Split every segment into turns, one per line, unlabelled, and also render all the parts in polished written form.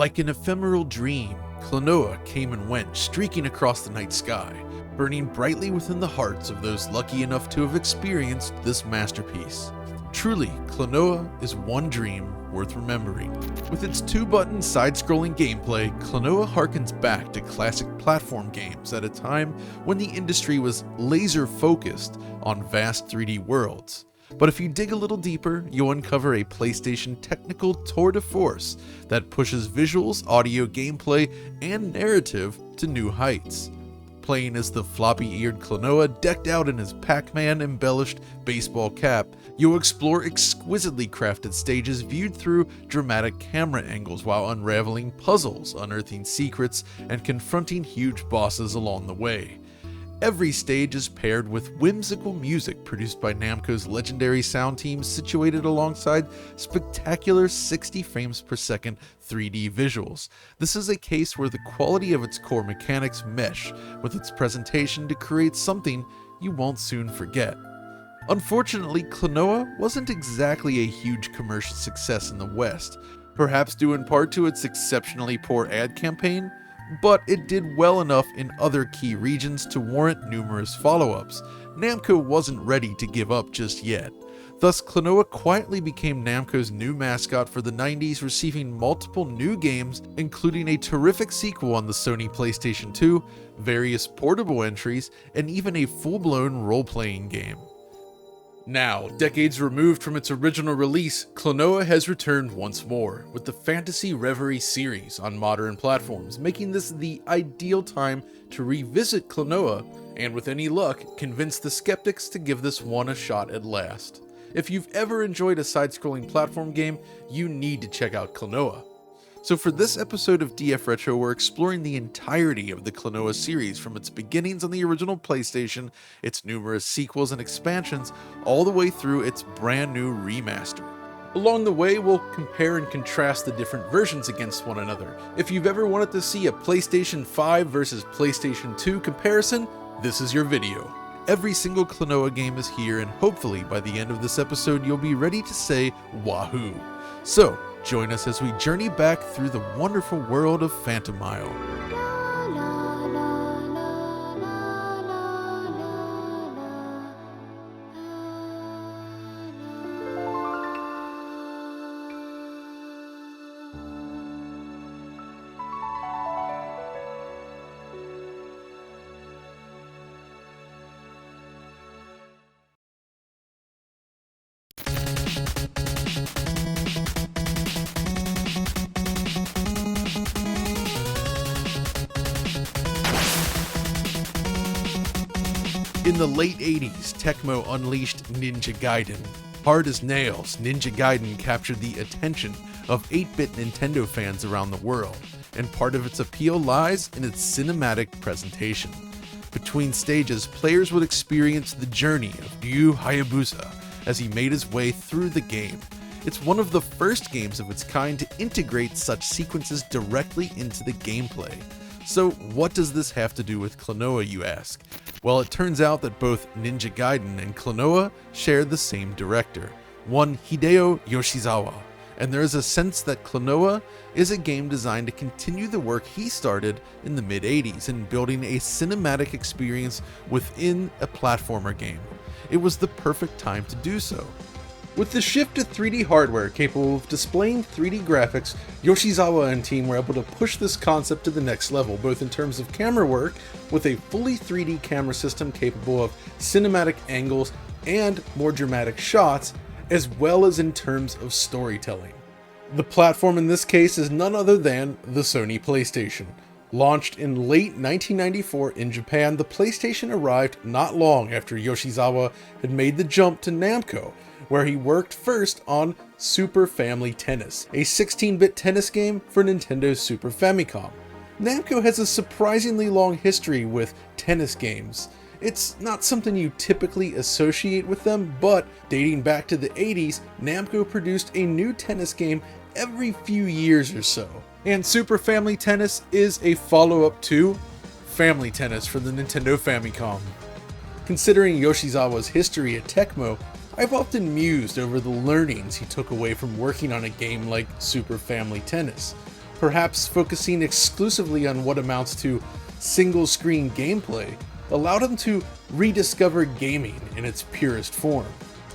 Like an ephemeral dream, Klonoa came and went, streaking across the night sky, burning brightly within the hearts of those lucky enough to have experienced this masterpiece. Truly, Klonoa is one dream worth remembering. With its two-button side-scrolling gameplay, Klonoa harkens back to classic platform games at a time when the industry was laser-focused on vast 3D worlds. But if you dig a little deeper, you'll uncover a PlayStation technical tour de force that pushes visuals, audio, gameplay, and narrative to new heights. Playing as the floppy-eared Klonoa decked out in his Pac-Man embellished baseball cap, you'll explore exquisitely crafted stages viewed through dramatic camera angles while unraveling puzzles, unearthing secrets, and confronting huge bosses along the way. Every stage is paired with whimsical music produced by Namco's legendary sound team, situated alongside spectacular 60 frames per second 3D visuals. This is a case where the quality of its core mechanics mesh with its presentation to create something you won't soon forget. Unfortunately, Klonoa wasn't exactly a huge commercial success in the West, perhaps due in part to its exceptionally poor ad campaign, but it did well enough in other key regions to warrant numerous follow-ups. Namco wasn't ready to give up just yet. Thus, Klonoa quietly became Namco's new mascot for the 90s, receiving multiple new games, including a terrific sequel on the Sony PlayStation 2, various portable entries, and even a full-blown role-playing game. Now, decades removed from its original release, Klonoa has returned once more, with the Fantasy Reverie series on modern platforms, making this the ideal time to revisit Klonoa, and with any luck, convince the skeptics to give this one a shot at last. If you've ever enjoyed a side-scrolling platform game, you need to check out Klonoa. So for this episode of DF Retro, we're exploring the entirety of the Klonoa series, from its beginnings on the original PlayStation, its numerous sequels and expansions, all the way through its brand new remaster. Along the way, we'll compare and contrast the different versions against one another. If you've ever wanted to see a PlayStation 5 versus PlayStation 2 comparison, this is your video. Every single Klonoa game is here, and hopefully by the end of this episode you'll be ready to say wahoo. So, join us as we journey back through the wonderful world of Phantomile. In the late 80s, Tecmo unleashed Ninja Gaiden. Hard as nails, Ninja Gaiden captured the attention of 8-bit Nintendo fans around the world, and part of its appeal lies in its cinematic presentation. Between stages, players would experience the journey of Ryu Hayabusa as he made his way through the game. It's one of the first games of its kind to integrate such sequences directly into the gameplay. So what does this have to do with Klonoa, you ask? Well, it turns out that both Ninja Gaiden and Klonoa share the same director, one Hideo Yoshizawa, and there is a sense that Klonoa is a game designed to continue the work he started in the mid-80s in building a cinematic experience within a platformer game. It was the perfect time to do so. With the shift to 3D hardware capable of displaying 3D graphics, Yoshizawa and team were able to push this concept to the next level, both in terms of camera work, with a fully 3D camera system capable of cinematic angles and more dramatic shots, as well as in terms of storytelling. The platform in this case is none other than the Sony PlayStation. Launched in late 1994 in Japan, the PlayStation arrived not long after Yoshizawa had made the jump to Namco, where he worked first on Super Family Tennis, a 16-bit tennis game for Nintendo's Super Famicom. Namco has a surprisingly long history with tennis games. It's not something you typically associate with them, but dating back to the 80s, Namco produced a new tennis game every few years or so. And Super Family Tennis is a follow-up to Family Tennis for the Nintendo Famicom. Considering Yoshizawa's history at Tecmo, I've often mused over the learnings he took away from working on a game like Super Family Tennis. perhaps focusing exclusively on what amounts to single-screen gameplay, allowed him to rediscover gaming in its purest form.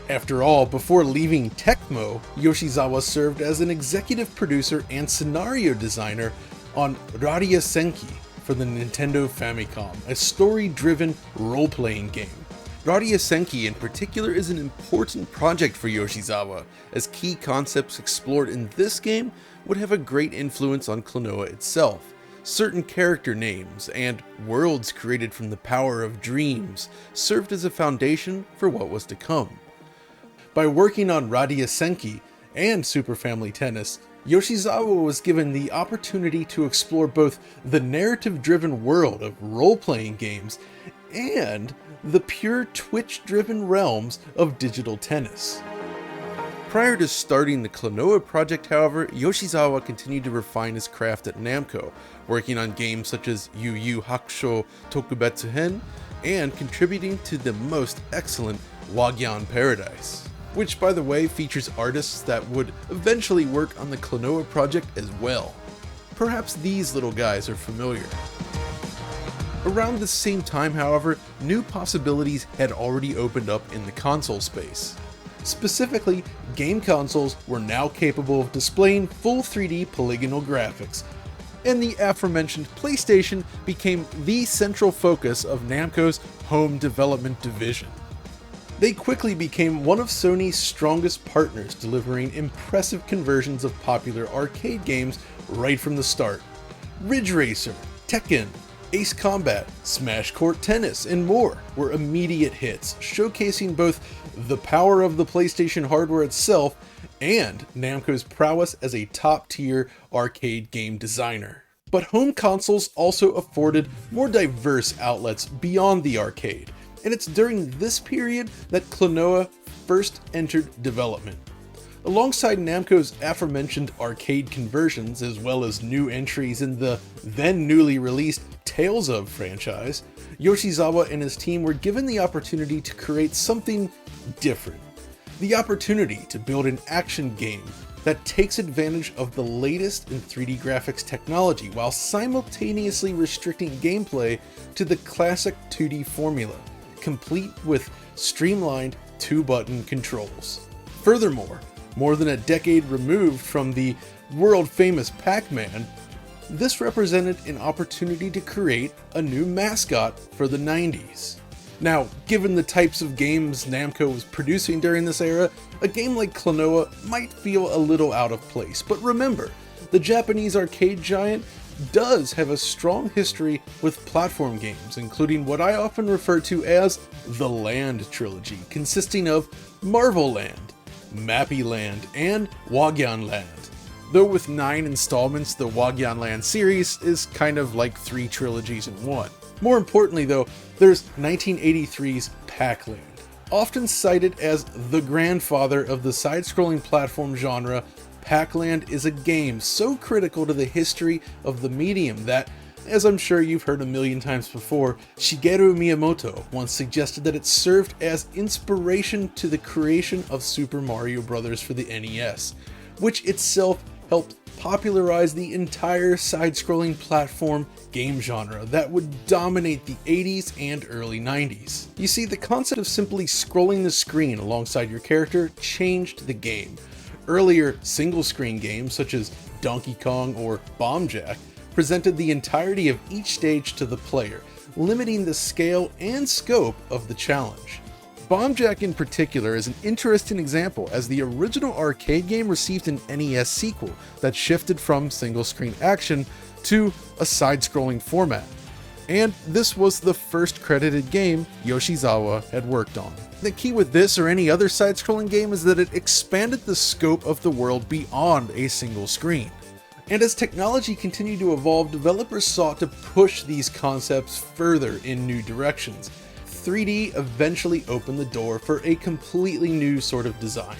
After all, before leaving Tecmo, Yoshizawa served as an executive producer and scenario designer on Radia Senki for the Nintendo Famicom, a story-driven role-playing game. Radia Senki in particular is an important project for Yoshizawa, as key concepts explored in this game would have a great influence on Klonoa itself. Certain character names and worlds created from the power of dreams served as a foundation for what was to come. By working on Radia Senki and Super Family Tennis, Yoshizawa was given the opportunity to explore both the narrative-driven world of role-playing games and the pure Twitch-driven realms of digital tennis. Prior to starting the Klonoa project, however, Yoshizawa continued to refine his craft at Namco, working on games such as Yu Yu Hakusho Tokubetsu Hen and contributing to the most excellent Wagyan Paradise, which by the way features artists that would eventually work on the Klonoa project as well. Perhaps these little guys are familiar. Around the same time, however, new possibilities had already opened up in the console space. Specifically, game consoles were now capable of displaying full 3D polygonal graphics, and the aforementioned PlayStation became the central focus of Namco's home development division. They quickly became one of Sony's strongest partners, delivering impressive conversions of popular arcade games right from the start. Ridge Racer, Tekken, Ace Combat, Smash Court Tennis, and more were immediate hits, showcasing both the power of the PlayStation hardware itself and Namco's prowess as a top-tier arcade game designer. But home consoles also afforded more diverse outlets beyond the arcade, and it's during this period that Klonoa first entered development. Alongside Namco's aforementioned arcade conversions, as well as new entries in the then newly released Tales of franchise, Yoshizawa and his team were given the opportunity to create something different. The opportunity to build an action game that takes advantage of the latest in 3D graphics technology while simultaneously restricting gameplay to the classic 2D formula, complete with streamlined 2-button controls. Furthermore, more than a decade removed from the world-famous Pac-Man, this represented an opportunity to create a new mascot for the 90s. Now, given the types of games Namco was producing during this era, a game like Klonoa might feel a little out of place, but remember, the Japanese arcade giant does have a strong history with platform games, including what I often refer to as the Land trilogy, consisting of Marvel Land, Mappy Land, and Wagyan Land. Though with 9 installments, the Wagyan Land series is kind of like 3 trilogies in one. More importantly though, there's 1983's Pac-Land. Often cited as the grandfather of the side-scrolling platform genre, Pac-Land is a game so critical to the history of the medium that, as I'm sure you've heard a million times before, Shigeru Miyamoto once suggested that it served as inspiration to the creation of Super Mario Bros. For the NES, which itself helped popularize the entire side-scrolling platform game genre that would dominate the 80s and early 90s. You see, the concept of simply scrolling the screen alongside your character changed the game. Earlier single-screen games such as Donkey Kong or Bomb Jack presented the entirety of each stage to the player, limiting the scale and scope of the challenge. Bomb Jack in particular is an interesting example, as the original arcade game received an NES sequel that shifted from single-screen action to a side-scrolling format. And this was the first credited game Yoshizawa had worked on. The key with this or any other side-scrolling game is that it expanded the scope of the world beyond a single screen. And as technology continued to evolve, developers sought to push these concepts further in new directions. 3D eventually opened the door for a completely new sort of design.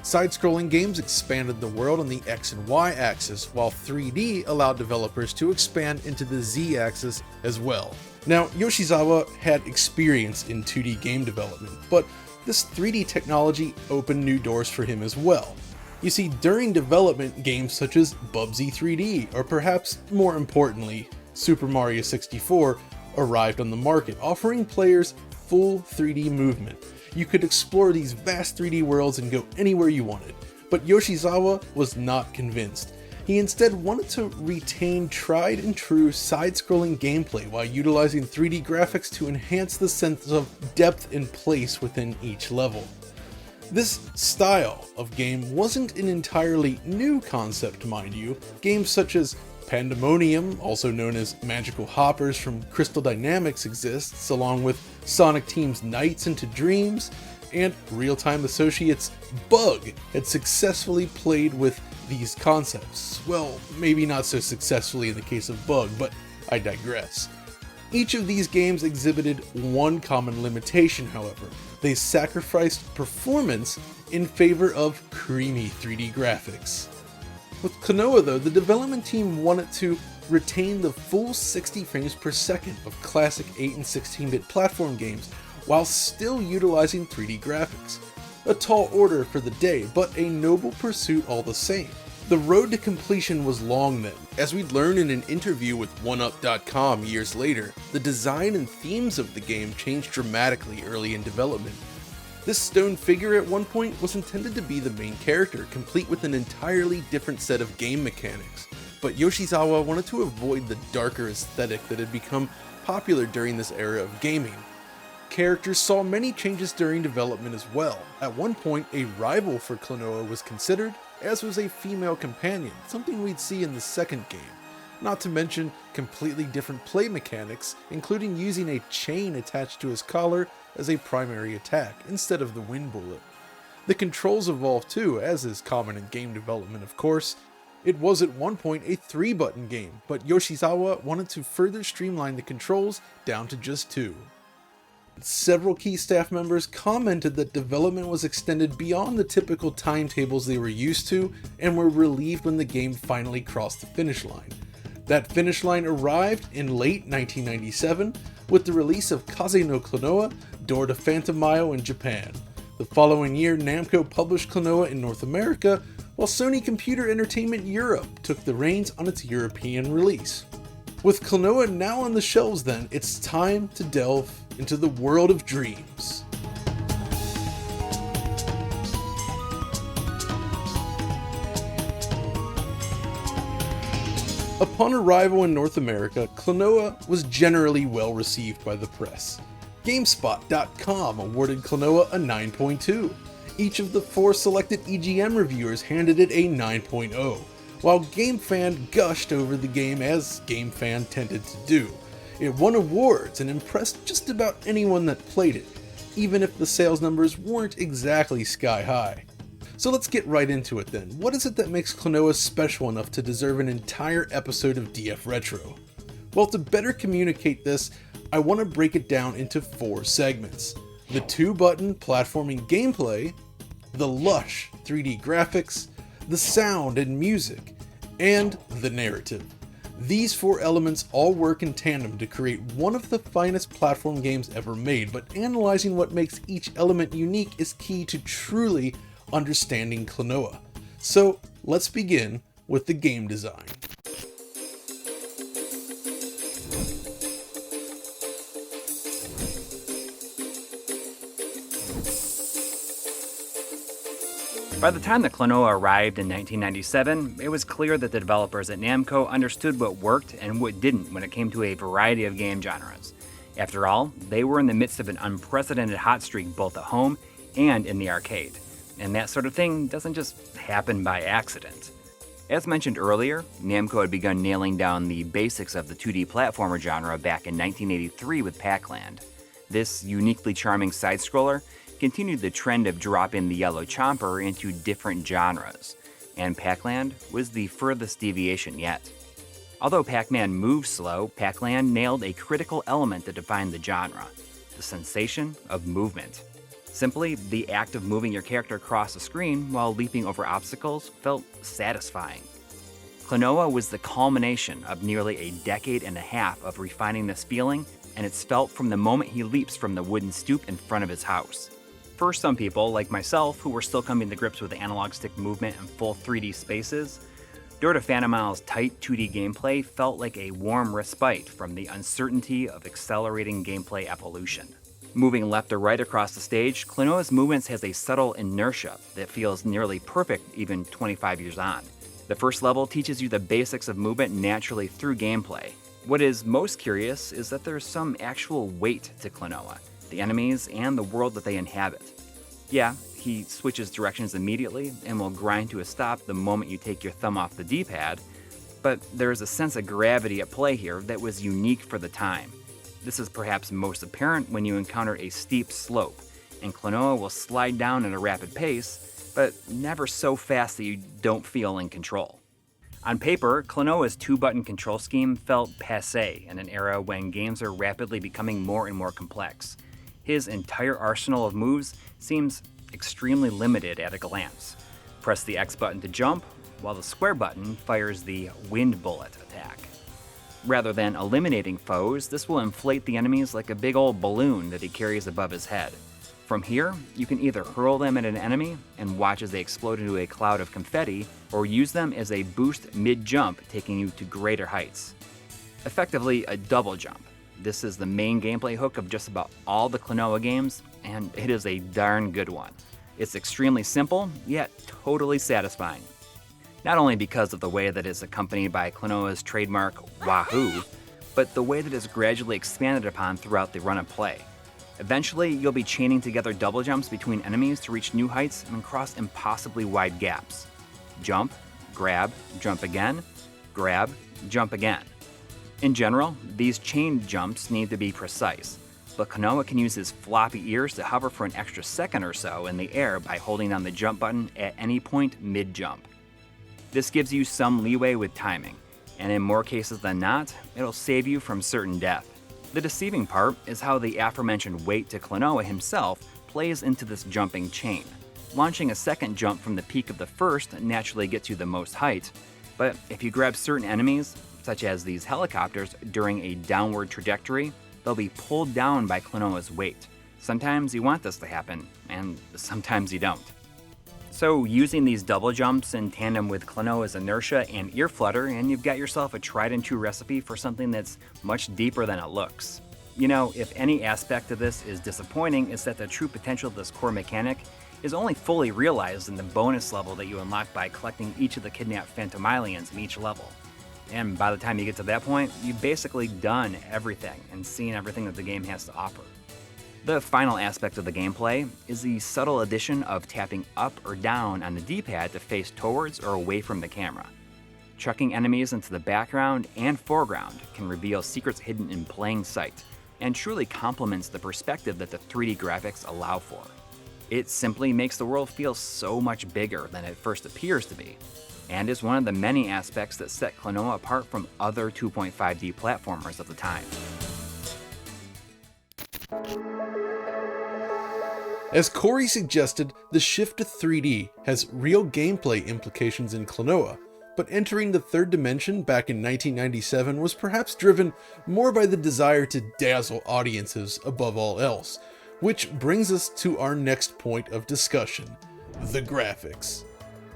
Side-scrolling games expanded the world on the X and Y axis, while 3D allowed developers to expand into the Z axis as well. Now, Yoshizawa had experience in 2D game development, but this 3D technology opened new doors for him as well. You see, during development, games such as Bubsy 3D, or perhaps more importantly, Super Mario 64, arrived on the market, offering players full 3D movement. You could explore these vast 3D worlds and go anywhere you wanted. But Yoshizawa was not convinced. He instead wanted to retain tried and true side-scrolling gameplay while utilizing 3D graphics to enhance the sense of depth and place within each level. This style of game wasn't an entirely new concept, mind you. Games such as Pandemonium, also known as Magical Hoppers from Crystal Dynamics, exists, along with Sonic Team's Nights into Dreams, and Real-Time Associates' Bug had successfully played with these concepts. Well, maybe not so successfully in the case of Bug, but I digress. Each of these games exhibited one common limitation, however. They sacrificed performance in favor of creamy 3D graphics. With Klonoa though, the development team wanted to retain the full 60 frames per second of classic 8 and 16-bit platform games while still utilizing 3D graphics. A tall order for the day, but a noble pursuit all the same. The road to completion was long then. As we'd learn in an interview with OneUp.com years later, the design and themes of the game changed dramatically early in development. This stone figure at one point was intended to be the main character, complete with an entirely different set of game mechanics. But Yoshizawa wanted to avoid the darker aesthetic that had become popular during this era of gaming. Characters saw many changes during development as well. At one point, a rival for Klonoa was considered, as was a female companion, something we'd see in the second game. Not to mention completely different play mechanics, including using a chain attached to his collar as a primary attack instead of the wind bullet. The controls evolved too, as is common in game development of course. It was at one point a 3-button game, but Yoshizawa wanted to further streamline the controls down to just 2. Several key staff members commented that development was extended beyond the typical timetables they were used to and were relieved when the game finally crossed the finish line. That finish line arrived in late 1997 with the release of Kaze no Klonoa, Door to Phantomile in Japan. The following year, Namco published Klonoa in North America, while Sony Computer Entertainment Europe took the reins on its European release. With Klonoa now on the shelves then, it's time to delve into the world of dreams. Upon arrival in North America, Klonoa was generally well received by the press. GameSpot.com awarded Klonoa a 9.2. Each of the 4 selected EGM reviewers handed it a 9.0, while GameFan gushed over the game as GameFan tended to do. It won awards and impressed just about anyone that played it, even if the sales numbers weren't exactly sky high. So let's get right into it then. What is it that makes Klonoa special enough to deserve an entire episode of DF Retro? Well, to better communicate this, I want to break it down into 4 segments. The 2-button platforming gameplay, the lush 3D graphics, the sound and music, and the narrative. These 4 elements all work in tandem to create one of the finest platform games ever made, but analyzing what makes each element unique is key to truly understanding Klonoa. So let's begin with the game design.
By the time that Klonoa arrived in 1997, it was clear that the developers at Namco understood what worked and what didn't when it came to a variety of game genres. After all, they were in the midst of an unprecedented hot streak both at home and in the arcade. And that sort of thing doesn't just happen by accident. As mentioned earlier, Namco had begun nailing down the basics of the 2D platformer genre back in 1983 with Pac-Land. This uniquely charming side-scroller continued the trend of dropping the yellow chomper into different genres, and Pac-Land was the furthest deviation yet. Although Pac-Man moves slow, Pac-Land nailed a critical element that defined the genre: the sensation of movement. Simply, the act of moving your character across the screen while leaping over obstacles felt satisfying. Klonoa was the culmination of nearly a decade and a half of refining this feeling, and it's felt from the moment he leaps from the wooden stoop in front of his house. For some people, like myself, who were still coming to grips with analog stick movement and full 3D spaces, door to Phantomile's tight 2D gameplay felt like a warm respite from the uncertainty of accelerating gameplay evolution. Moving left or right across the stage, Klonoa's movements has a subtle inertia that feels nearly perfect even 25 years on. The first level teaches you the basics of movement naturally through gameplay. What is most curious is that there's some actual weight to Klonoa, the enemies, and the world that they inhabit. Yeah, he switches directions immediately and will grind to a stop the moment you take your thumb off the D-pad, but there is a sense of gravity at play here that was unique for the time. This is perhaps most apparent when you encounter a steep slope, and Klonoa will slide down at a rapid pace, but never so fast that you don't feel in control. On paper, Klonoa's 2-button control scheme felt passé in an era when games are rapidly becoming more and more complex. His entire arsenal of moves seems extremely limited at a glance. Press the X button to jump, while the square button fires the wind bullet attack. Rather than eliminating foes, this will inflate the enemies like a big old balloon that he carries above his head. From here, you can either hurl them at an enemy and watch as they explode into a cloud of confetti, or use them as a boost mid-jump, taking you to greater heights. Effectively, a double jump. This is the main gameplay hook of just about all the Klonoa games, and it is a darn good one. It's extremely simple, yet totally satisfying. Not only because of the way that it's accompanied by Klonoa's trademark Wahoo, but the way that it's gradually expanded upon throughout the run of play. Eventually, you'll be chaining together double jumps between enemies to reach new heights and cross impossibly wide gaps. Jump, grab, jump again, grab, jump again. In general, these chain jumps need to be precise, but Klonoa can use his floppy ears to hover for an extra second or so in the air by holding down the jump button at any point mid-jump. This gives you some leeway with timing, and in more cases than not, it'll save you from certain death. The deceiving part is how the aforementioned weight to Klonoa himself plays into this jumping chain. Launching a second jump from the peak of the first naturally gets you the most height, but if you grab certain enemies, such as these helicopters, during a downward trajectory, they'll be pulled down by Klonoa's weight. Sometimes you want this to happen, and sometimes you don't. So using these double jumps in tandem with Klonoa's inertia and ear flutter, and you've got yourself a tried and true recipe for something that's much deeper than it looks. You know, if any aspect of this is disappointing, it's that the true potential of this core mechanic is only fully realized in the bonus level that you unlock by collecting each of the kidnapped Phantomilians in each level. And by the time you get to that point, you've basically done everything and seen everything that the game has to offer. The final aspect of the gameplay is the subtle addition of tapping up or down on the D-pad to face towards or away from the camera. Chucking enemies into the background and foreground can reveal secrets hidden in plain sight, and truly complements the perspective that the 3D graphics allow for. It simply makes the world feel so much bigger than it first appears to be, and is one of the many aspects that set Klonoa apart from other 2.5D platformers of the time.
As Coury suggested, the shift to 3D has real gameplay implications in Klonoa, but entering the third dimension back in 1997 was perhaps driven more by the desire to dazzle audiences above all else, which brings us to our next point of discussion, the graphics.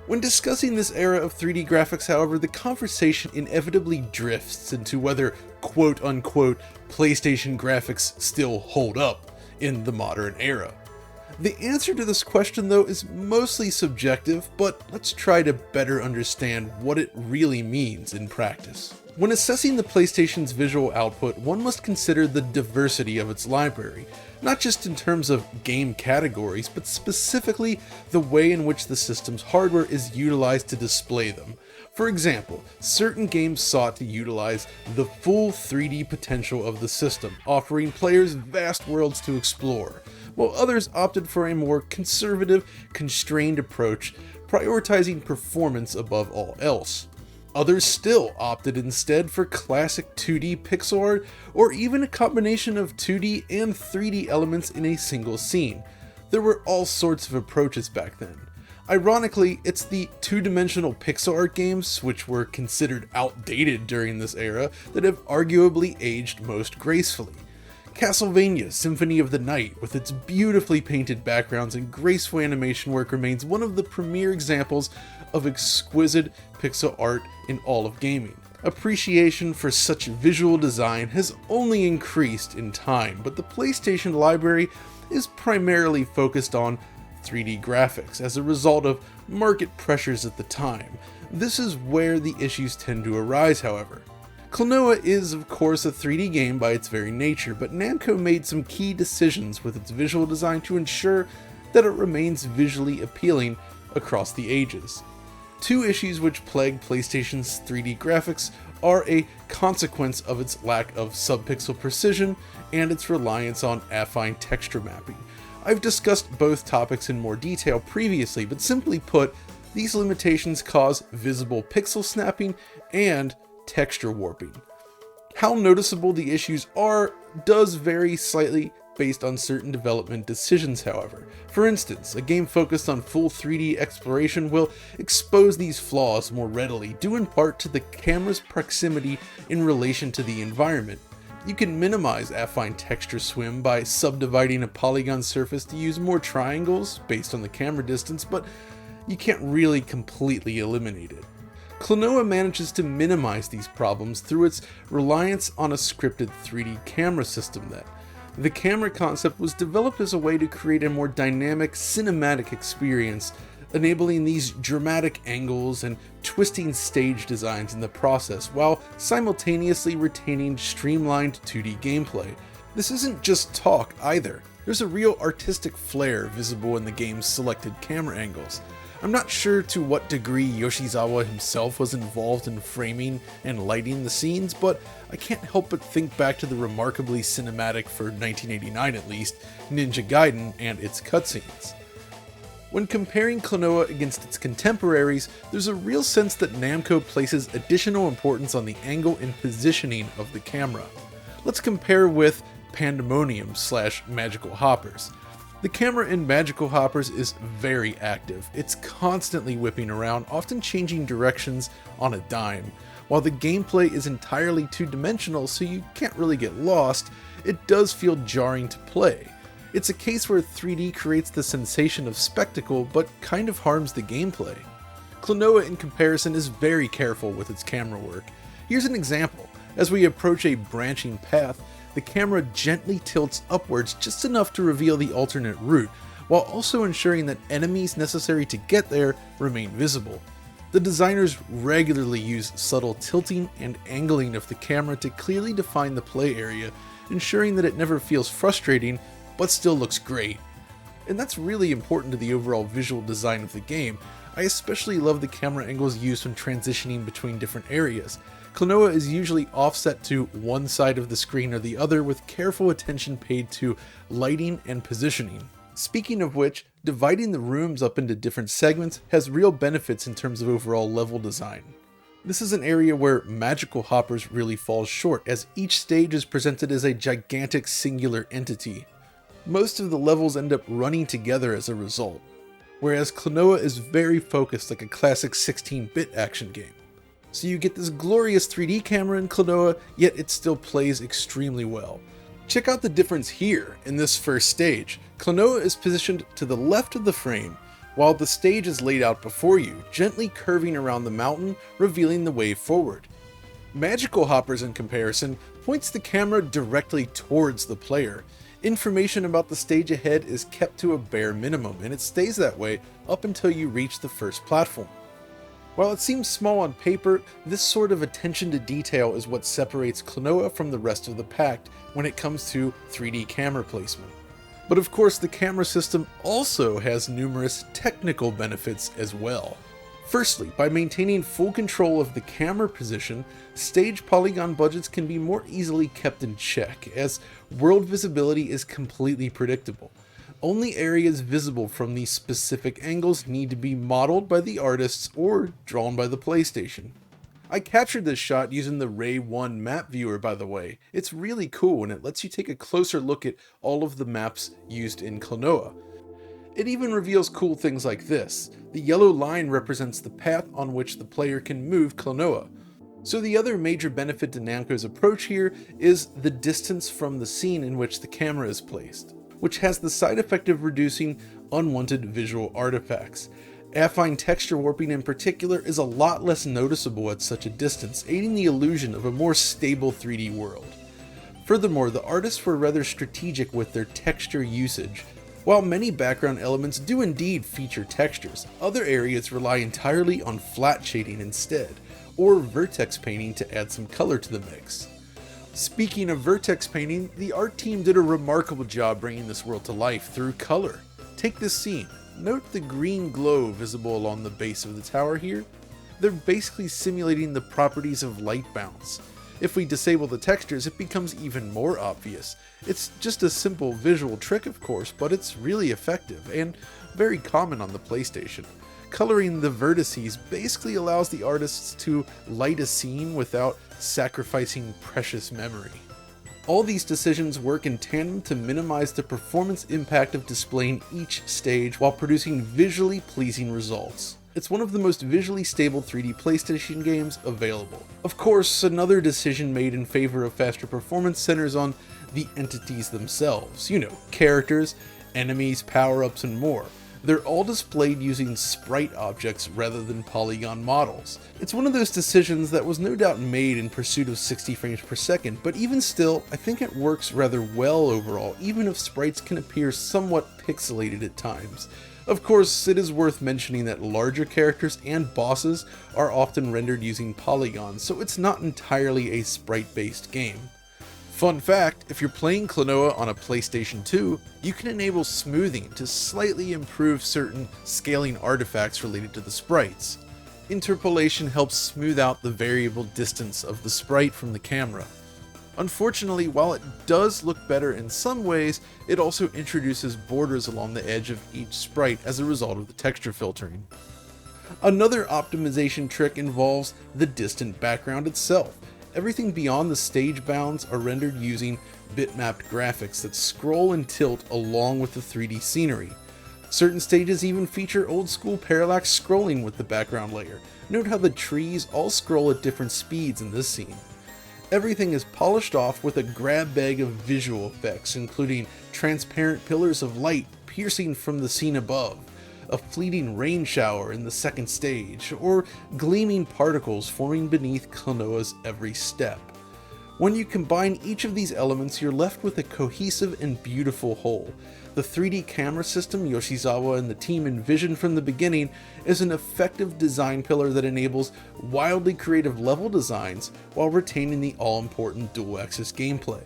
When discussing this era of 3D graphics, however, the conversation inevitably drifts into whether quote-unquote PlayStation graphics still hold up in the modern era. The answer to this question, though, is mostly subjective, but let's try to better understand what it really means in practice. When assessing the PlayStation's visual output, one must consider the diversity of its library, not just in terms of game categories, but specifically the way in which the system's hardware is utilized to display them. For example, certain games sought to utilize the full 3D potential of the system, offering players vast worlds to explore, while others opted for a more conservative, constrained approach, prioritizing performance above all else. Others still opted instead for classic 2D pixel art, or even a combination of 2D and 3D elements in a single scene. There were all sorts of approaches back then. Ironically, it's the two-dimensional pixel art games, which were considered outdated during this era, that have arguably aged most gracefully. Castlevania Symphony of the Night, with its beautifully painted backgrounds and graceful animation work, remains one of the premier examples of exquisite pixel art in all of gaming. Appreciation for such visual design has only increased in time, but the PlayStation library is primarily focused on 3D graphics as a result of market pressures at the time. This is where the issues tend to arise, however. Klonoa is, of course, a 3D game by its very nature, but Namco made some key decisions with its visual design to ensure that it remains visually appealing across the ages. Two issues which plague PlayStation's 3D graphics are a consequence of its lack of subpixel precision and its reliance on affine texture mapping. I've discussed both topics in more detail previously, but simply put, these limitations cause visible pixel snapping and texture warping. How noticeable the issues are does vary slightly based on certain development decisions, however. For instance, a game focused on full 3D exploration will expose these flaws more readily, due in part to the camera's proximity in relation to the environment. You can minimize affine texture swim by subdividing a polygon surface to use more triangles based on the camera distance, but you can't really completely eliminate it. Klonoa manages to minimize these problems through its reliance on a scripted 3D camera system that the camera concept was developed as a way to create a more dynamic cinematic experience, enabling these dramatic angles and twisting stage designs in the process, while simultaneously retaining streamlined 2D gameplay. This isn't just talk either. There's a real artistic flair visible in the game's selected camera angles. I'm not sure to what degree Yoshizawa himself was involved in framing and lighting the scenes, but I can't help but think back to the remarkably cinematic, for 1989 at least, Ninja Gaiden and its cutscenes. When comparing Klonoa against its contemporaries, there's a real sense that Namco places additional importance on the angle and positioning of the camera. Let's compare with Pandemonium/Magical Hoppers. The camera in Magical Hoppers is very active. It's constantly whipping around, often changing directions on a dime. While the gameplay is entirely two-dimensional, so you can't really get lost, it does feel jarring to play. It's a case where 3D creates the sensation of spectacle, but kind of harms the gameplay. Klonoa, in comparison, is very careful with its camera work. Here's an example. As we approach a branching path, the camera gently tilts upwards just enough to reveal the alternate route, while also ensuring that enemies necessary to get there remain visible. The designers regularly use subtle tilting and angling of the camera to clearly define the play area, ensuring that it never feels frustrating, but still looks great. And that's really important to the overall visual design of the game. I especially love the camera angles used when transitioning between different areas. Klonoa is usually offset to one side of the screen or the other, with careful attention paid to lighting and positioning. Speaking of which, dividing the rooms up into different segments has real benefits in terms of overall level design. This is an area where Magical Hoppers really falls short, as each stage is presented as a gigantic singular entity. Most of the levels end up running together as a result, whereas Klonoa is very focused like a classic 16-bit action game. So you get this glorious 3D camera in Klonoa, yet it still plays extremely well. Check out the difference here in this first stage. Klonoa is positioned to the left of the frame, while the stage is laid out before you, gently curving around the mountain, revealing the way forward. Magical Hoppers, in comparison, points the camera directly towards the player. Information about the stage ahead is kept to a bare minimum, and it stays that way up until you reach the first platform. While it seems small on paper, this sort of attention to detail is what separates Klonoa from the rest of the pack when it comes to 3D camera placement. But of course, the camera system also has numerous technical benefits as well. Firstly, by maintaining full control of the camera position, stage polygon budgets can be more easily kept in check, as world visibility is completely predictable. Only areas visible from these specific angles need to be modeled by the artists or drawn by the PlayStation. I captured this shot using the Ray 1 map viewer, by the way. It's really cool, and it lets you take a closer look at all of the maps used in Klonoa. It even reveals cool things like this. The yellow line represents the path on which the player can move Klonoa. So the other major benefit to Namco's approach here is the distance from the scene in which the camera is placed, which has the side effect of reducing unwanted visual artifacts. Affine texture warping in particular is a lot less noticeable at such a distance, aiding the illusion of a more stable 3D world. Furthermore, the artists were rather strategic with their texture usage. While many background elements do indeed feature textures, other areas rely entirely on flat shading instead, or vertex painting to add some color to the mix. Speaking of vertex painting, the art team did a remarkable job bringing this world to life through color. Take this scene. Note the green glow visible along the base of the tower here. They're basically simulating the properties of light bounce. If we disable the textures, it becomes even more obvious. It's just a simple visual trick, of course, but it's really effective and very common on the PlayStation. Coloring the vertices basically allows the artists to light a scene without sacrificing precious memory. All these decisions work in tandem to minimize the performance impact of displaying each stage while producing visually pleasing results. It's one of the most visually stable 3D PlayStation games available. Of course, another decision made in favor of faster performance centers on the entities themselves. Characters, enemies, power-ups, and more. They're all displayed using sprite objects rather than polygon models. It's one of those decisions that was no doubt made in pursuit of 60 frames per second, but even still, I think it works rather well overall, even if sprites can appear somewhat pixelated at times. Of course, it is worth mentioning that larger characters and bosses are often rendered using polygons, so it's not entirely a sprite-based game. Fun fact, if you're playing Klonoa on a PlayStation 2, you can enable smoothing to slightly improve certain scaling artifacts related to the sprites. Interpolation helps smooth out the variable distance of the sprite from the camera. Unfortunately, while it does look better in some ways, it also introduces borders along the edge of each sprite as a result of the texture filtering. Another optimization trick involves the distant background itself. Everything beyond the stage bounds are rendered using bitmapped graphics that scroll and tilt along with the 3D scenery. Certain stages even feature old school parallax scrolling with the background layer. Note how the trees all scroll at different speeds in this scene. Everything is polished off with a grab bag of visual effects, including transparent pillars of light piercing from the scene above, a fleeting rain shower in the second stage, or gleaming particles forming beneath Klonoa's every step. When you combine each of these elements, you're left with a cohesive and beautiful whole. The 3D camera system Yoshizawa and the team envisioned from the beginning is an effective design pillar that enables wildly creative level designs while retaining the all-important dual-axis gameplay.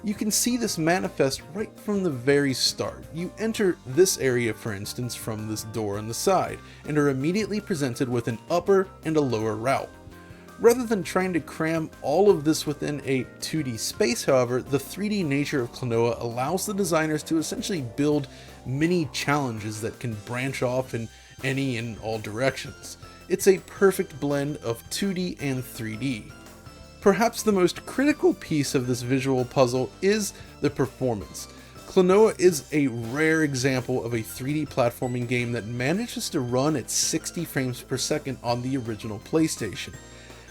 You can see this manifest right from the very start. You enter this area, for instance, from this door on the side, and are immediately presented with an upper and a lower route. Rather than trying to cram all of this within a 2D space, however, the 3D nature of Klonoa allows the designers to essentially build mini challenges that can branch off in any and all directions. It's a perfect blend of 2D and 3D. Perhaps the most critical piece of this visual puzzle is the performance. Klonoa is a rare example of a 3D platforming game that manages to run at 60 frames per second on the original PlayStation.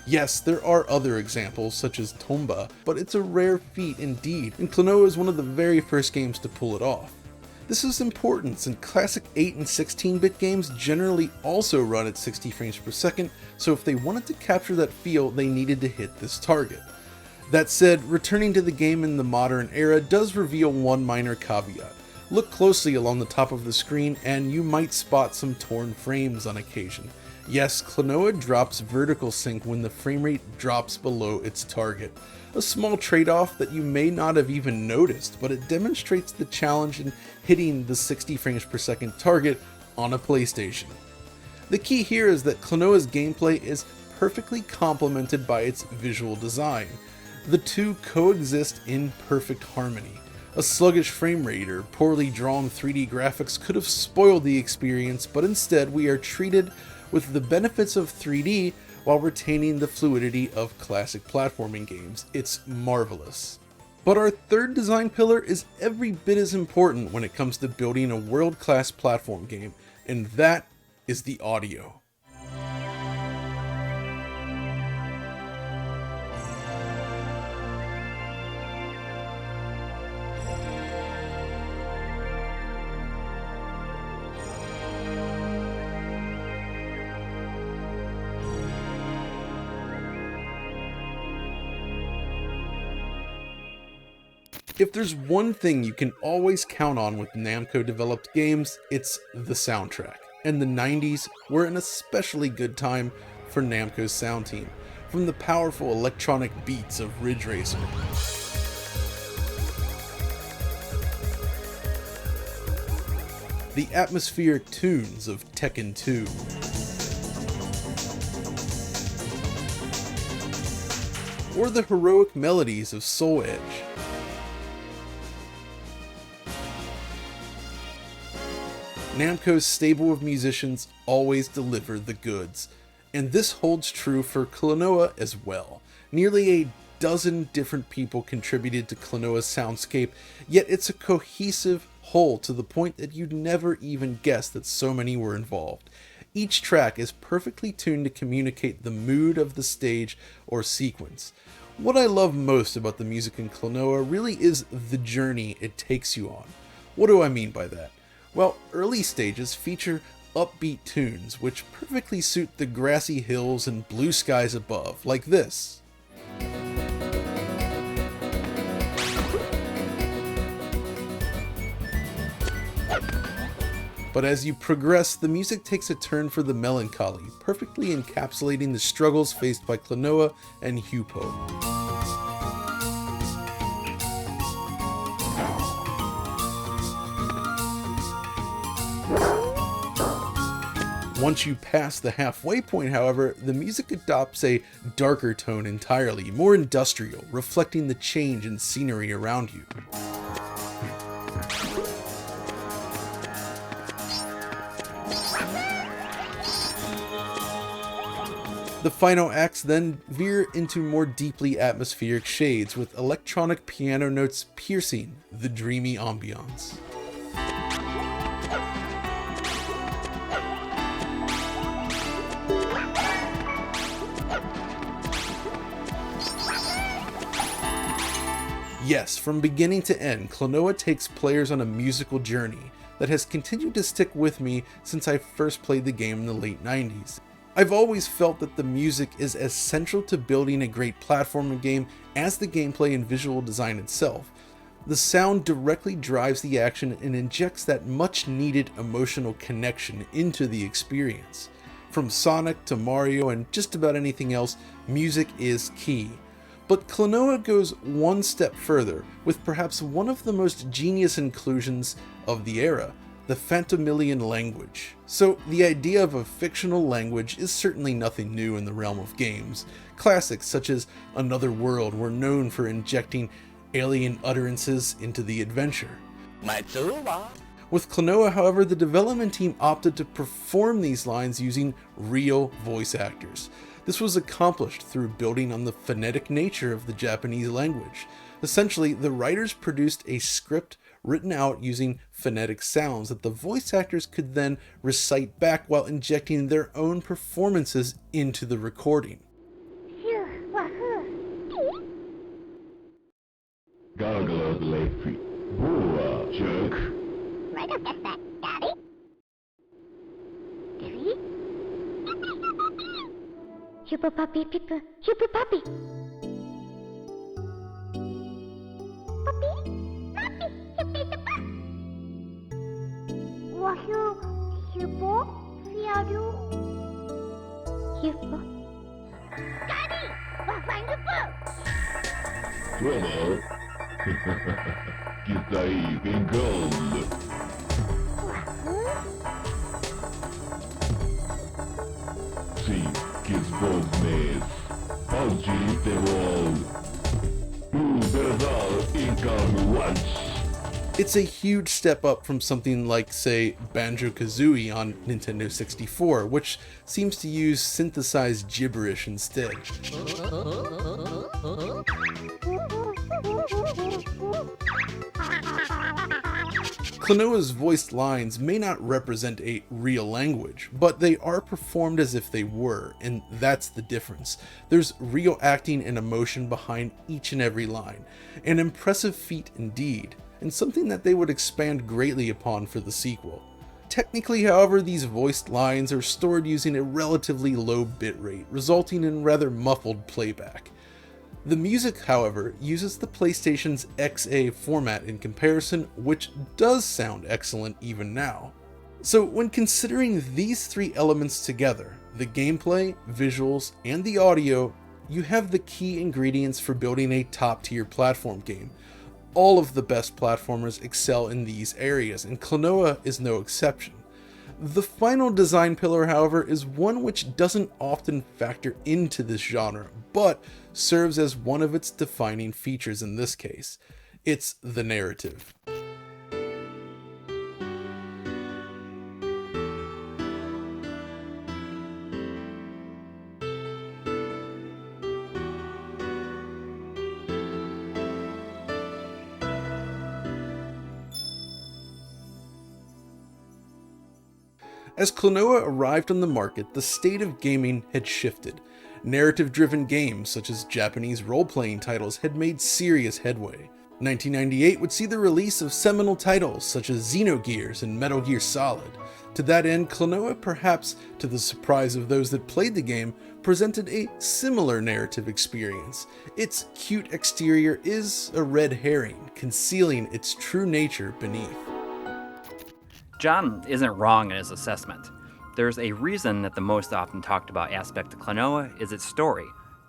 Yes, there are other examples, such as Tomba, but it's a rare feat indeed, and Klonoa is one of the very first games to pull it off. This is important since classic 8 and 16-bit games generally also run at 60 frames per second, so if they wanted to capture that feel, they needed to hit this target. That said, returning to the game in the modern era does reveal one minor caveat. Look closely along the top of the screen and you might spot some torn frames on occasion. Yes, Klonoa drops vertical sync when the frame rate drops below its target. A small trade-off that you may not have even noticed, but it demonstrates the challenge in hitting the 60 frames per second target on a PlayStation. The key here is that Klonoa's gameplay is perfectly complemented by its visual design. The two coexist in perfect harmony. A sluggish frame rate or poorly drawn 3D graphics could have spoiled the experience, but instead we are treated with the benefits of 3D while retaining the fluidity of classic platforming games. It's marvelous. But our third design pillar is every bit as important when it comes to building a world-class platform game, and that is the audio. If there's one thing you can always count on with Namco developed games, it's the soundtrack. And the 90s were an especially good time for Namco's sound team, from the powerful electronic beats of Ridge Racer, the atmospheric tunes of Tekken 2, or the heroic melodies of Soul Edge. Namco's stable of musicians always deliver the goods, and this holds true for Klonoa as well. Nearly a dozen different people contributed to Klonoa's soundscape, yet it's a cohesive whole to the point that you'd never even guess that so many were involved. Each track is perfectly tuned to communicate the mood of the stage or sequence. What I love most about the music in Klonoa really is the journey it takes you on. What do I mean by that? Well, early stages feature upbeat tunes which perfectly suit the grassy hills and blue skies above, like this. But as you progress, the music takes a turn for the melancholy, perfectly encapsulating the struggles faced by Klonoa and Hupo. Once you pass the halfway point, however, the music adopts a darker tone entirely, more industrial, reflecting the change in scenery around you. The final acts then veer into more deeply atmospheric shades, with electronic piano notes piercing the dreamy ambiance. Yes, from beginning to end, Klonoa takes players on a musical journey that has continued to stick with me since I first played the game in the late 90s. I've always felt that the music is as central to building a great platforming game as the gameplay and visual design itself. The sound directly drives the action and injects that much needed emotional connection into the experience. From Sonic to Mario and just about anything else, music is key. But Klonoa goes one step further, with perhaps one of the most genius inclusions of the era, the Phantomile language. So the idea of a fictional language is certainly nothing new in the realm of games. Classics such as Another World were known for injecting alien utterances into the adventure. With Klonoa, however, the development team opted to perform these lines using real voice actors. This was accomplished through building on the phonetic nature of the Japanese language. Essentially, the writers produced a script written out using phonetic sounds that the voice actors could then recite back while injecting their own performances into the recording.
Gargoyles Lefty. Boa, jerk.
Right up, get that, Daddy. Daddy? Super puppy, Pippa. Super puppy. Puppy? Puppy, Pippa. Wahoo, Hippo, Fiadu. Hippo. Daddy, we'll find the book.
Trouble. Kita even gold. Sim, kids both made. Algi the world. Who better income once?
It's a huge step up from something like, say, Banjo-Kazooie on Nintendo 64, which seems to use synthesized gibberish instead. Klonoa's voiced lines may not represent a real language, but they are performed as if they were, and that's the difference. There's real acting and emotion behind each and every line. An impressive feat indeed, and something that they would expand greatly upon for the sequel. Technically, however, these voiced lines are stored using a relatively low bitrate, resulting in rather muffled playback. The music, however, uses the PlayStation's XA format in comparison, which does sound excellent even now. So when considering these three elements together, the gameplay, visuals, and the audio, you have the key ingredients for building a top-tier platform game. All of the best platformers excel in these areas, and Klonoa is no exception. The final design pillar, however, is one which doesn't often factor into this genre, but serves as one of its defining features in this case. It's the narrative. As Klonoa arrived on the market, the state of gaming had shifted. Narrative-driven games such as Japanese role-playing titles had made serious headway. 1998 would see the release of seminal titles such as Xenogears and Metal Gear Solid. To that end, Klonoa, perhaps to the surprise of those that played the game, presented a similar narrative experience. Its cute exterior is a red herring, concealing its true nature beneath.
John isn't wrong in his assessment. There's a reason that the most often talked about aspect of Klonoa is its story,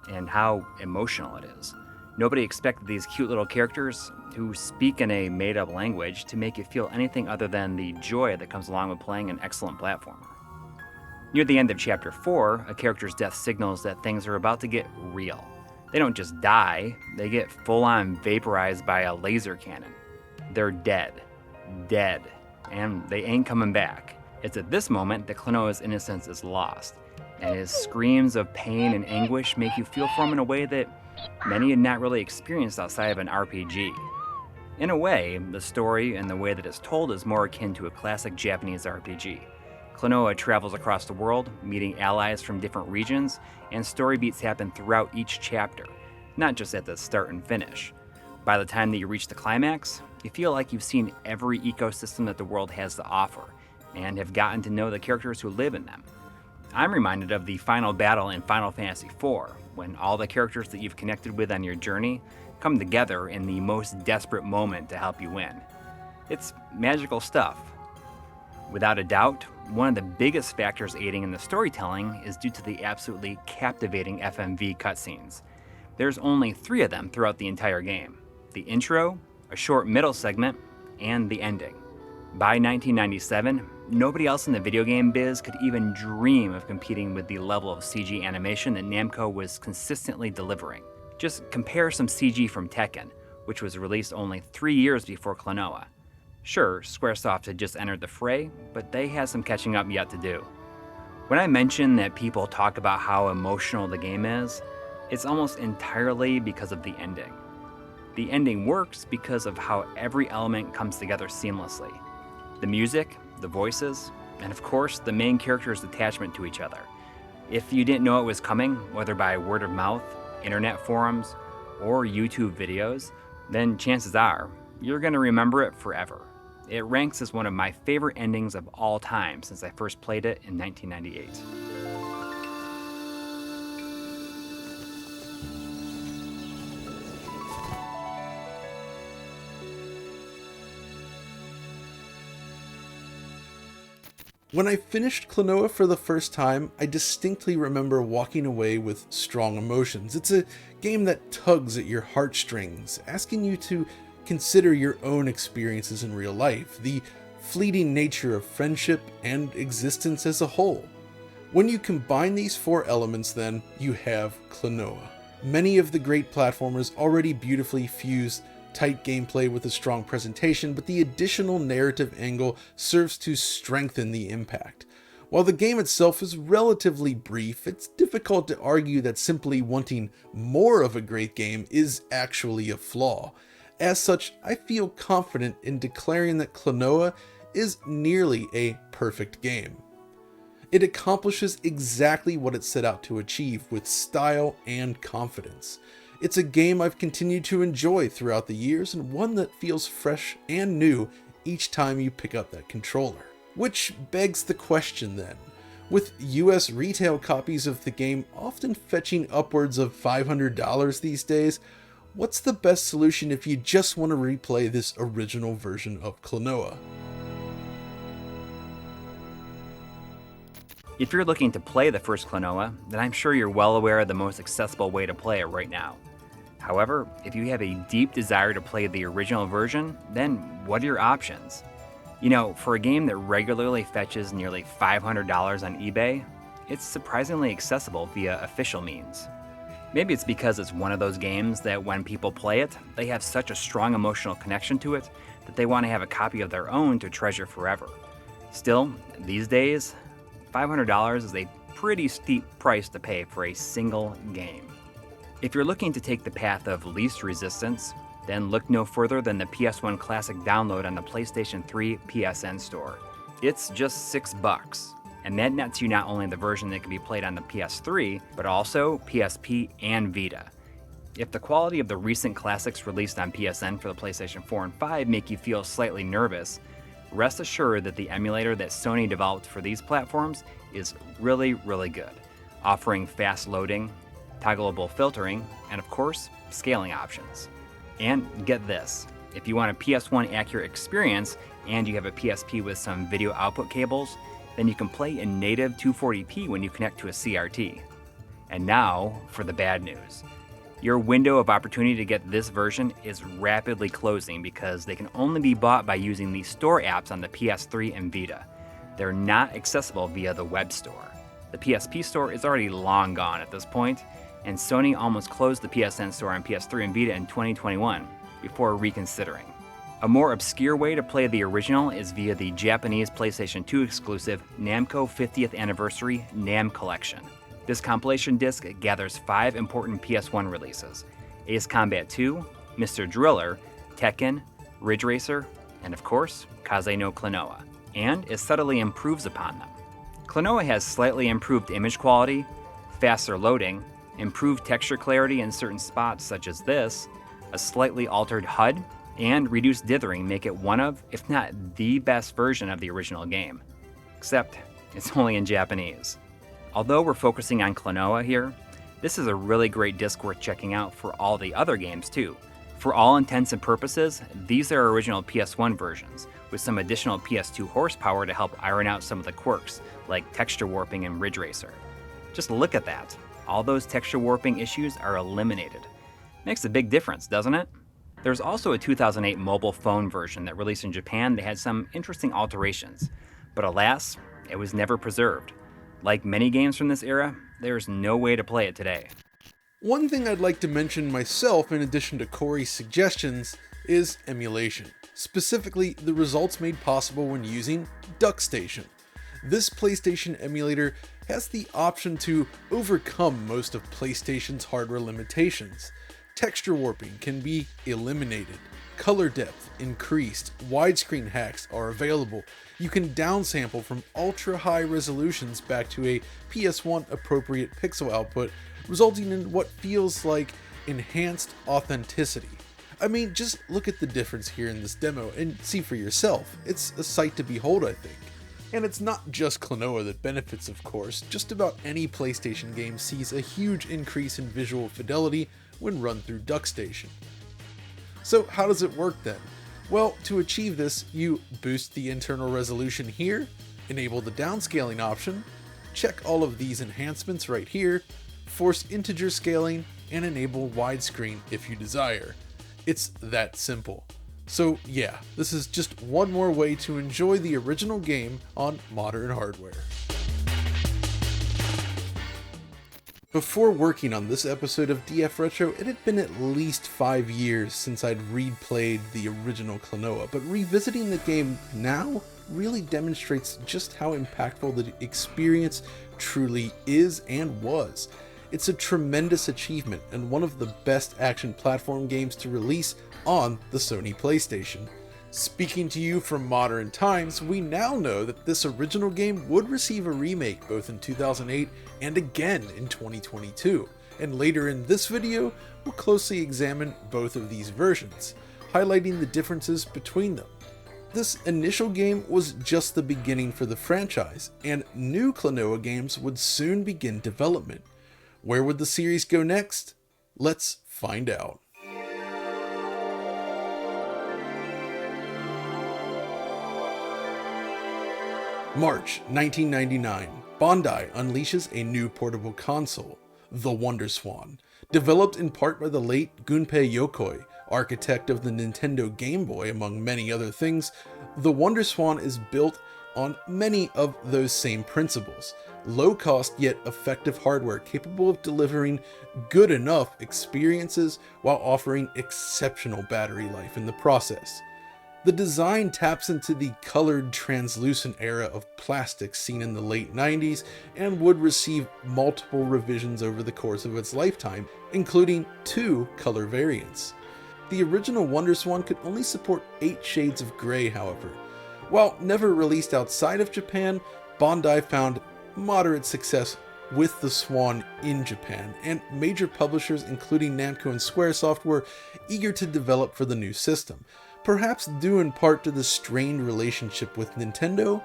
and how emotional it is. Nobody expected these cute little characters, who speak in a made-up language, to make you feel anything other than the joy that comes along with playing an excellent platformer. Near the end of Chapter 4, a character's death signals that things are about to get real. They don't just die, they get full-on vaporized by a laser cannon. They're dead. Dead. And they ain't coming back. It's at this moment that Klonoa's innocence is lost, and his screams of pain and anguish make you feel for him in a way that many had not really experienced outside of an RPG. In a way, the story and the way that it's told is more akin to a classic Japanese RPG. Klonoa travels across the world, meeting allies from different regions, and story beats happen throughout each chapter, not just at the start and finish. By the time that you reach the climax, you feel like you've seen every ecosystem that the world has to offer, and have gotten to know the characters who live in them. I'm reminded of the final battle in Final Fantasy IV, when all the characters that you've connected with on your journey come together in the most desperate moment to help you win. It's magical stuff. Without a doubt, one of the biggest factors aiding in the storytelling is due to the absolutely captivating FMV cutscenes. There's only 3 of them throughout the entire game: the intro, a short middle segment, and the ending. By 1997, nobody else in the video game biz could even dream of competing with the level of CG animation that Namco was consistently delivering. Just compare some CG from Tekken, which was released only 3 years before Klonoa. Sure, Squaresoft had just entered the fray, but they had some catching up yet to do. When I mention that people talk about how emotional the game is, it's almost entirely because of the ending. The ending works because of how every element comes together seamlessly. The music, the voices, and of course the main character's attachment to each other. If you didn't know it was coming, whether by word of mouth, internet forums, or YouTube videos, then chances are you're going to remember it forever. It ranks as one of my favorite endings of all time since I first played it in 1998.
When I finished Klonoa for the first time, I distinctly remember walking away with strong emotions. It's a game that tugs at your heartstrings, asking you to consider your own experiences in real life, the fleeting nature of friendship and existence as a whole. When you combine these 4 elements, then, you have Klonoa. Many of the great platformers already beautifully fuse tight gameplay with a strong presentation, but the additional narrative angle serves to strengthen the impact. While the game itself is relatively brief, it's difficult to argue that simply wanting more of a great game is actually a flaw. As such, I feel confident in declaring that Klonoa is nearly a perfect game. It accomplishes exactly what it set out to achieve with style and confidence. It's a game I've continued to enjoy throughout the years, and one that feels fresh and new each time you pick up that controller. Which begs the question then, With US retail copies of the game often fetching upwards of $500 these days, what's the best solution if you just want to replay this original version of Klonoa?
If you're looking to play the first Klonoa, then I'm sure you're well aware of the most accessible way to play it right now. However, if you have a deep desire to play the original version, then what are your options? You know, for a game that regularly fetches nearly $500 on eBay, it's surprisingly accessible via official means. Maybe it's because it's one of those games that when people play it, they have such a strong emotional connection to it that they want to have a copy of their own to treasure forever. Still, these days, $500 is a pretty steep price to pay for a single game. If you're looking to take the path of least resistance, then look no further than the PS1 Classic download on the PlayStation 3 PSN store. It's just $6, and that nets you not only the version that can be played on the PS3, but also PSP and Vita. If the quality of the recent classics released on PSN for the PlayStation 4 and 5 make you feel slightly nervous, rest assured that the emulator that Sony developed for these platforms is really, really good, offering fast loading, toggleable filtering, and of course, scaling options. And get this, if you want a PS1 accurate experience and you have a PSP with some video output cables, then you can play in native 240p when you connect to a CRT. And now for the bad news. Your window of opportunity to get this version is rapidly closing because they can only be bought by using the store apps on the PS3 and Vita. They're not accessible via the web store. The PSP store is already long gone at this point, and Sony almost closed the PSN store on PS3 and Vita in 2021 before reconsidering. A more obscure way to play the original is via the Japanese PlayStation 2 exclusive Namco 50th Anniversary NAM Collection. This compilation disc gathers 5 important PS1 releases: Ace Combat 2, Mr. Driller, Tekken, Ridge Racer, and of course, Kaze no Klonoa, and it subtly improves upon them. Klonoa has slightly improved image quality, faster loading, improved texture clarity in certain spots such as this, a slightly altered HUD, and reduced dithering make it one of, if not the best version of the original game. Except, it's only in Japanese. Although we're focusing on Klonoa here, this is a really great disc worth checking out for all the other games too. For all intents and purposes, these are original PS1 versions, with some additional PS2 horsepower to help iron out some of the quirks, like texture warping and Ridge Racer. Just look at that. All those texture warping issues are eliminated. Makes a big difference, doesn't it? There's also a 2008 mobile phone version that released in Japan that had some interesting alterations, but alas, it was never preserved. Like many games from this era, there's no way to play it today.
One thing I'd like to mention myself, in addition to Coury's suggestions, is emulation. Specifically, the results made possible when using DuckStation. This PlayStation emulator has the option to overcome most of PlayStation's hardware limitations. Texture warping can be eliminated, color depth increased, widescreen hacks are available, you can downsample from ultra high resolutions back to a PS1 appropriate pixel output, resulting in what feels like enhanced authenticity. I mean, just look at the difference here in this demo and see for yourself. It's a sight to behold, I think. And it's not just Klonoa that benefits, of course. Just about any PlayStation game sees a huge increase in visual fidelity when run through DuckStation. So how does it work then? Well, to achieve this, you boost the internal resolution here, enable the downscaling option, check all of these enhancements right here, force integer scaling, and enable widescreen if you desire. It's that simple. So yeah, this is just one more way to enjoy the original game on modern hardware. Before working on this episode of DF Retro, it had been at least 5 years since I'd replayed the original Klonoa, but revisiting the game now really demonstrates just how impactful the experience truly is and was. It's a tremendous achievement and one of the best action platform games to release on the Sony PlayStation. Speaking to you from modern times, we now know that this original game would receive a remake both in 2008 and again in 2022, and later in this video, we'll closely examine both of these versions, highlighting the differences between them. This initial game was just the beginning for the franchise, and new Klonoa games would soon begin development. Where would the series go next? Let's find out. March 1999, Bandai unleashes a new portable console, the WonderSwan. Developed in part by the late Gunpei Yokoi, architect of the Nintendo Game Boy among many other things, the WonderSwan is built on many of those same principles. Low-cost yet effective hardware capable of delivering good enough experiences while offering exceptional battery life in the process. The design taps into the colored translucent era of plastic seen in the late 90s and would receive multiple revisions over the course of its lifetime, including 2 color variants. The original WonderSwan could only support 8 shades of gray, however. While never released outside of Japan, Bandai found moderate success with the Swan in Japan, and major publishers including Namco and Squaresoft were eager to develop for the new system. Perhaps due in part to the strained relationship with Nintendo,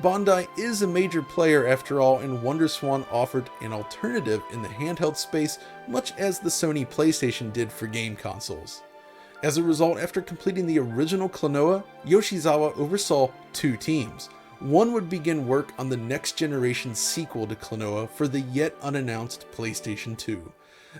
Bandai is a major player after all, and WonderSwan offered an alternative in the handheld space, much as the Sony PlayStation did for game consoles. As a result, after completing the original Klonoa, Yoshizawa oversaw 2 teams. One would begin work on the next generation sequel to Klonoa for the yet unannounced PlayStation 2.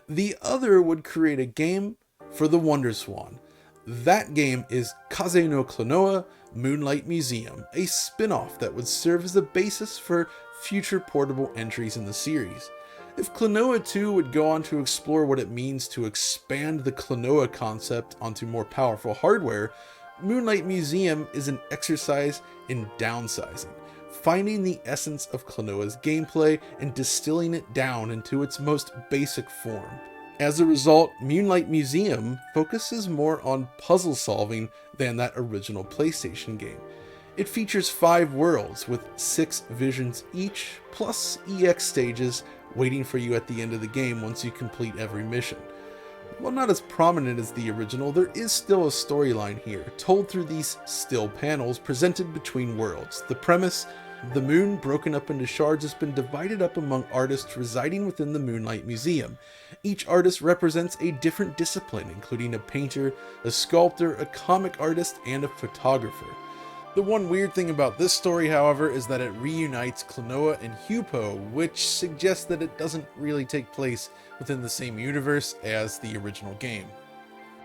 The other would create a game for the WonderSwan. That game is Kaze no Klonoa Moonlight Museum, a spin-off that would serve as the basis for future portable entries in the series. If Klonoa 2 would go on to explore what it means to expand the Klonoa concept onto more powerful hardware, Moonlight Museum is an exercise in downsizing, finding the essence of Klonoa's gameplay and distilling it down into its most basic form. As a result, Moonlight Museum focuses more on puzzle solving than that original PlayStation game. It features 5 worlds with 6 visions each, plus EX stages waiting for you at the end of the game once you complete every mission. While not as prominent as the original, there is still a storyline here, told through these still panels presented between worlds. The premise: the moon, broken up into shards, has been divided up among artists residing within the Moonlight Museum. Each artist represents a different discipline, including a painter, a sculptor, a comic artist, and a photographer. The one weird thing about this story, however, is that it reunites Klonoa and Hupo, which suggests that it doesn't really take place within the same universe as the original game.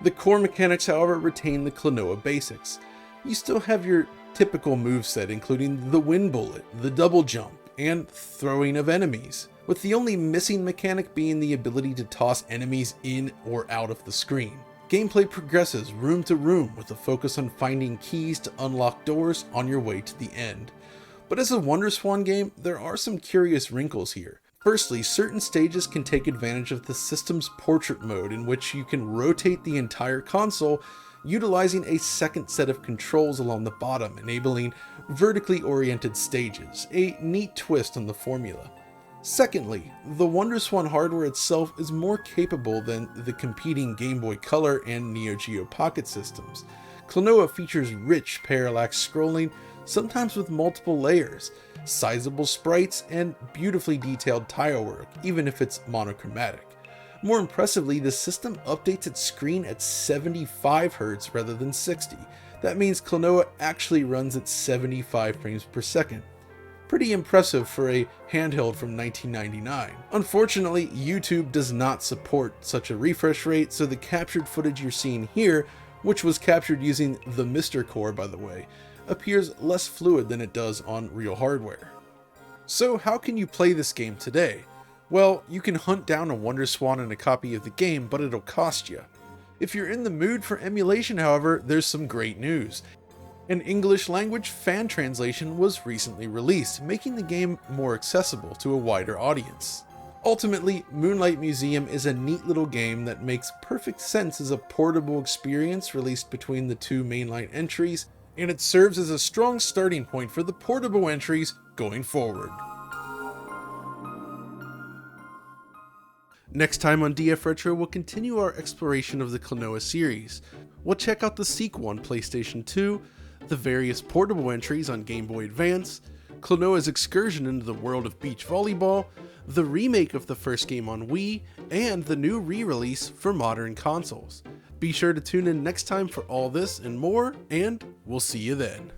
The core mechanics, however, retain the Klonoa basics. You still have your typical moveset, including the wind bullet, the double jump, and throwing of enemies, with the only missing mechanic being the ability to toss enemies in or out of the screen. Gameplay progresses room to room with a focus on finding keys to unlock doors on your way to the end. But as a WonderSwan game, there are some curious wrinkles here. Firstly, certain stages can take advantage of the system's portrait mode, in which you can rotate the entire console utilizing a second set of controls along the bottom, enabling vertically oriented stages, a neat twist on the formula. Secondly, the WonderSwan hardware itself is more capable than the competing Game Boy Color and Neo Geo Pocket systems. Klonoa features rich parallax scrolling, sometimes with multiple layers, sizable sprites, and beautifully detailed tile work, even if it's monochromatic. More impressively, the system updates its screen at 75 Hz rather than 60. That means Klonoa actually runs at 75 frames per second. Pretty impressive for a handheld from 1999. Unfortunately, YouTube does not support such a refresh rate, so the captured footage you're seeing here, which was captured using the Mr. Core by the way, appears less fluid than it does on real hardware. So how can you play this game today? Well, you can hunt down a WonderSwan and a copy of the game, but it'll cost you. If you're in the mood for emulation, however, there's some great news. An English language fan translation was recently released, making the game more accessible to a wider audience. Ultimately, Moonlight Museum is a neat little game that makes perfect sense as a portable experience released between the 2 mainline entries, and it serves as a strong starting point for the portable entries going forward. Next time on DF Retro, we'll continue our exploration of the Klonoa series. We'll check out the sequel on PlayStation 2, the various portable entries on Game Boy Advance, Klonoa's excursion into the world of beach volleyball, the remake of the first game on Wii, and the new re-release for modern consoles. Be sure to tune in next time for all this and more, and we'll see you then.